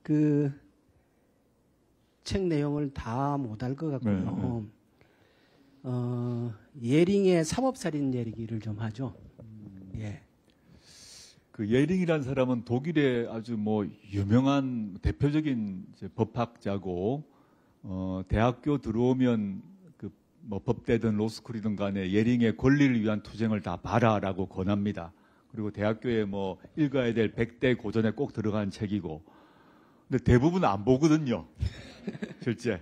그 책 내용을 다 못 알 것 같고요. 예링의 사법살인 얘기를 좀 하죠. 예. 그 예링이라는 사람은 독일의 아주 뭐 유명한 대표적인 이제 법학자고, 대학교 들어오면 그 뭐 법대든 로스쿨이든 간에 예링의 권리를 위한 투쟁을 다 봐라라고 권합니다. 그리고 대학교에 뭐 읽어야 될 100대 고전에 꼭 들어간 책이고, 근데 대부분 안 보거든요. 실제.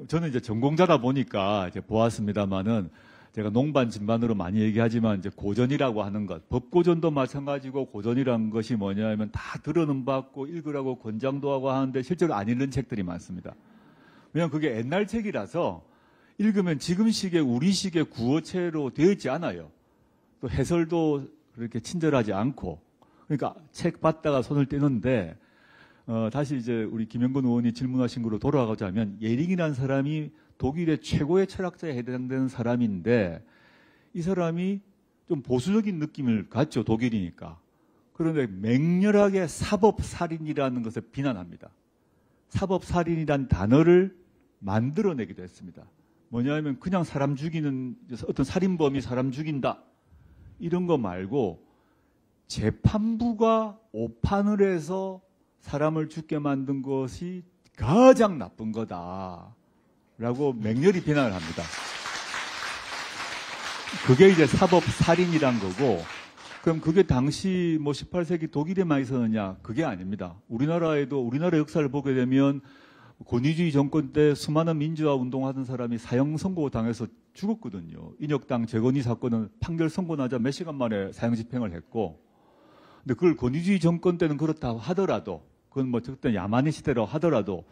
저는 이제 전공자다 보니까 이제 보았습니다만은, 제가 농반 진반으로 많이 얘기하지만 이제 고전이라고 하는 것, 법고전도 마찬가지고 고전이라는 것이 뭐냐면 다 들어는 받고 읽으라고 권장도 하고 하는데 실제로 안 읽는 책들이 많습니다. 왜냐하면 그게 옛날 책이라서 읽으면 지금식의 우리식의 구어체로 되어 있지 않아요. 또 해설도 그렇게 친절하지 않고. 그러니까 책 받다가 손을 떼는데, 다시 이제 우리 김영건 의원이 질문하신 거로 돌아가자면, 예링이라는 사람이 독일의 최고의 철학자에 해당되는 사람인데, 이 사람이 좀 보수적인 느낌을 갖죠, 독일이니까. 그런데 맹렬하게 사법살인이라는 것을 비난합니다. 사법살인이라는 단어를 만들어내기도 했습니다. 뭐냐면 그냥 사람 죽이는, 어떤 살인범이 사람 죽인다 이런 거 말고, 재판부가 오판을 해서 사람을 죽게 만든 것이 가장 나쁜 거다라고 맹렬히 비난을 합니다. 그게 이제 사법살인이란 거고, 그럼 그게 당시 뭐 18세기 독일에만 있었느냐? 그게 아닙니다. 우리나라에도, 우리나라 역사를 보게 되면 권위주의 정권 때 수많은 민주화 운동하던 사람이 사형 선고 당해서 죽었거든요. 인혁당 재건이 사건은 판결 선고 나자 몇 시간 만에 사형 집행을 했고, 근데 그걸 권위주의 정권 때는 그렇다 하더라도, 그건 뭐 그때 야만의 시대라고 하더라도,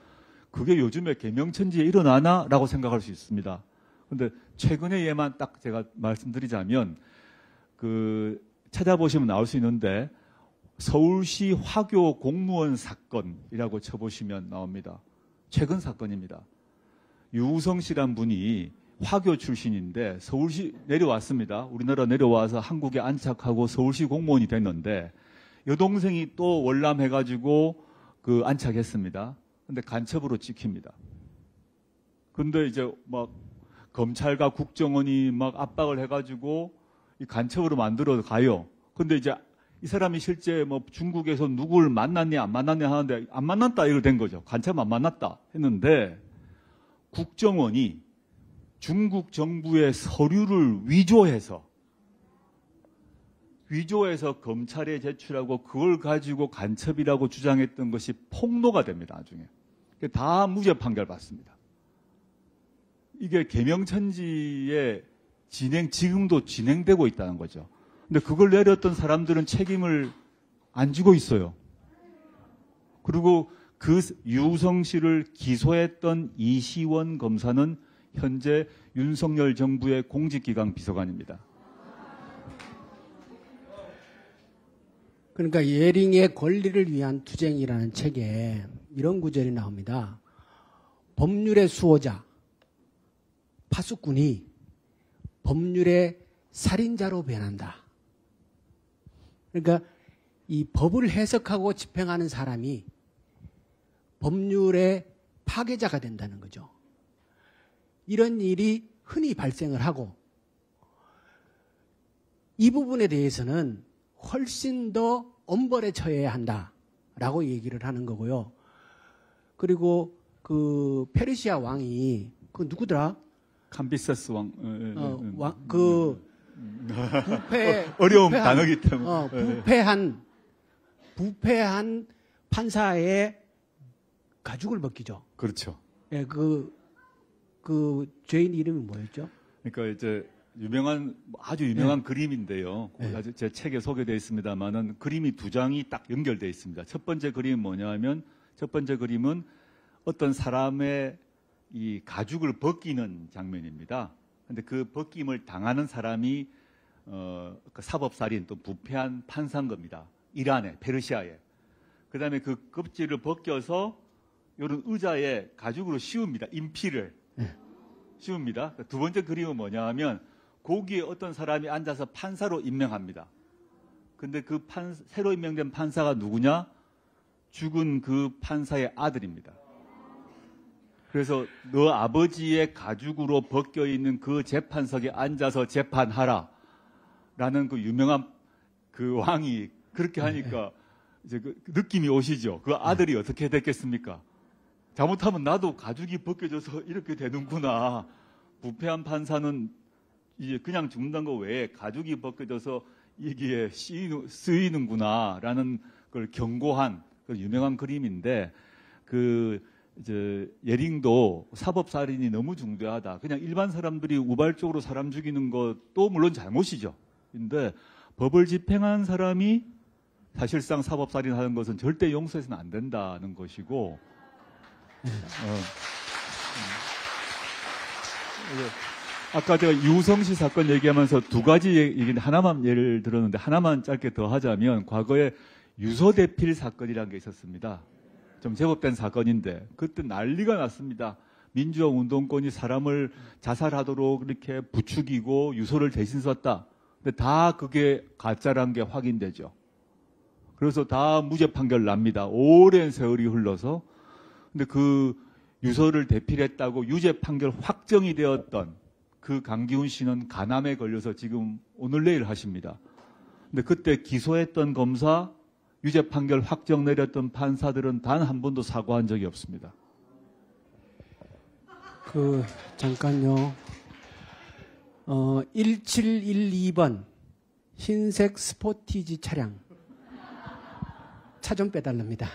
그게 요즘에 개명천지에 일어나나라고 생각할 수 있습니다. 근데 최근의 예만 딱 제가 말씀드리자면, 그 찾아보시면 나올 수 있는데, 서울시 화교 공무원 사건이라고 쳐보시면 나옵니다. 최근 사건입니다. 유우성 씨란 분이 화교 출신인데 서울시 내려왔습니다. 우리나라 내려와서 한국에 안착하고 서울시 공무원이 됐는데, 여동생이 또 월남해가지고 그 안착했습니다. 근데 간첩으로 찍힙니다. 근데 이제 막 검찰과 국정원이 막 압박을 해가지고 이 간첩으로 만들어 가요. 근데 이제 이 사람이 실제 뭐 중국에서 누구를 만났냐 안 만났냐 하는데 안 만났다 이걸 된 거죠. 간첩 안 만났다 했는데, 국정원이 중국 정부의 서류를 위조해서 검찰에 제출하고 그걸 가지고 간첩이라고 주장했던 것이 폭로가 됩니다. 나중에 다 무죄 판결 받습니다. 이게 개명천지의 지금도 진행되고 있다는 거죠. 근데 그걸 내렸던 사람들은 책임을 안 지고 있어요. 그리고 그 유우성 씨를 기소했던 이시원 검사는 현재 윤석열 정부의 공직기강 비서관입니다. 그러니까 예링의 권리를 위한 투쟁이라는 책에 이런 구절이 나옵니다. 법률의 수호자, 파수꾼이 법률의 살인자로 변한다. 그러니까 이 법을 해석하고 집행하는 사람이 법률의 파괴자가 된다는 거죠. 이런 일이 흔히 발생을 하고, 이 부분에 대해서는 훨씬 더 엄벌에 처해야 한다라고 얘기를 하는 거고요. 그리고 그 페르시아 왕이 그 누구더라? 캄비세스 왕. 어려운 단어기 때문에. 부패한 판사의 가죽을 벗기죠. 그렇죠. 예, 그 죄인 이름이 뭐였죠? 그러니까 이제 아주 유명한 그림인데요. 제 책에 소개되어 있습니다만은 그림이 두 장이 딱 연결되어 있습니다. 첫 번째 그림은 뭐냐면, 첫 번째 그림은 어떤 사람의 이 가죽을 벗기는 장면입니다. 근데 그 벗김을 당하는 사람이 그 사법살인 또 부패한 판사인 겁니다. 이란에, 페르시아에. 그 다음에 그 껍질을 벗겨서 이런 의자에 가죽으로 씌웁니다. 인피를 씌웁니다. 두 번째 그림은 뭐냐 하면, 거기에 어떤 사람이 앉아서 판사로 임명합니다. 근데 그 새로 임명된 판사가 누구냐? 죽은 그 판사의 아들입니다. 그래서 너 아버지의 가죽으로 벗겨 있는 그 재판석에 앉아서 재판하라 라는 그 유명한 그 왕이 그렇게 하니까 이제 그 느낌이 오시죠. 그 아들이 어떻게 됐겠습니까? 잘못하면 나도 가죽이 벗겨져서 이렇게 되는구나. 부패한 판사는 이제 그냥 죽는다는 거 외에 가죽이 벗겨져서 이게 쓰이는구나라는 걸 경고한 그 유명한 그림인데 이제 예링도 사법살인이 너무 중대하다. 그냥 일반 사람들이 우발적으로 사람 죽이는 것도 물론 잘못이죠. 근데 법을 집행한 사람이 사실상 사법살인하는 것은 절대 용서해서는 안 된다는 것이고 아까 제가 유성시 사건 얘기하면서 두 가지 얘기 하나만 예를 들었는데 하나만 짧게 더 하자면 과거에 유서대필 사건이라는 게 있었습니다. 좀 제법된 사건인데 그때 난리가 났습니다. 민주화 운동권이 사람을 자살하도록 이렇게 부추기고 유서를 대신 썼다. 근데 다 그게 가짜란 게 확인되죠. 그래서 다 무죄 판결 납니다. 오랜 세월이 흘러서. 근데 그 유서를 대필했다고 유죄 판결 확정이 되었던 그 강기훈 씨는 간암에 걸려서 지금 오늘 내일 하십니다. 근데 그때 기소했던 검사, 유죄 판결 확정 내렸던 판사들은 단 한 번도 사과한 적이 없습니다. 잠깐요. 1712번 흰색 스포티지 차량 차 좀 빼달랍니다.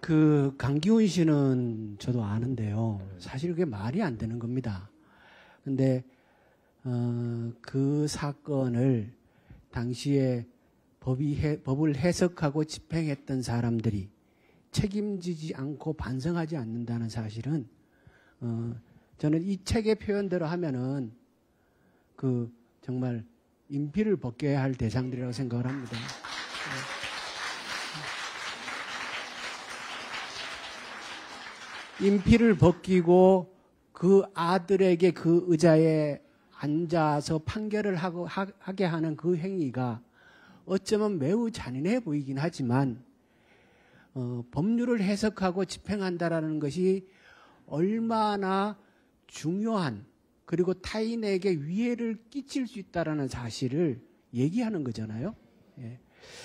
그 강기훈 씨는 저도 아는데요. 사실 그게 말이 안 되는 겁니다. 근데 그 사건을 당시에 법을 해석하고 집행했던 사람들이 책임지지 않고 반성하지 않는다는 사실은 저는 이 책의 표현대로 하면은 정말 인피를 벗겨야 할 대상들이라고 생각을 합니다. 인피를 벗기고 그 아들에게 그 의자에 앉아서 판결을 하게 하는 그 행위가 어쩌면 매우 잔인해 보이긴 하지만 법률을 해석하고 집행한다라는 것이 얼마나 중요한 그리고 타인에게 위해를 끼칠 수 있다라는 사실을 얘기하는 거잖아요. 예.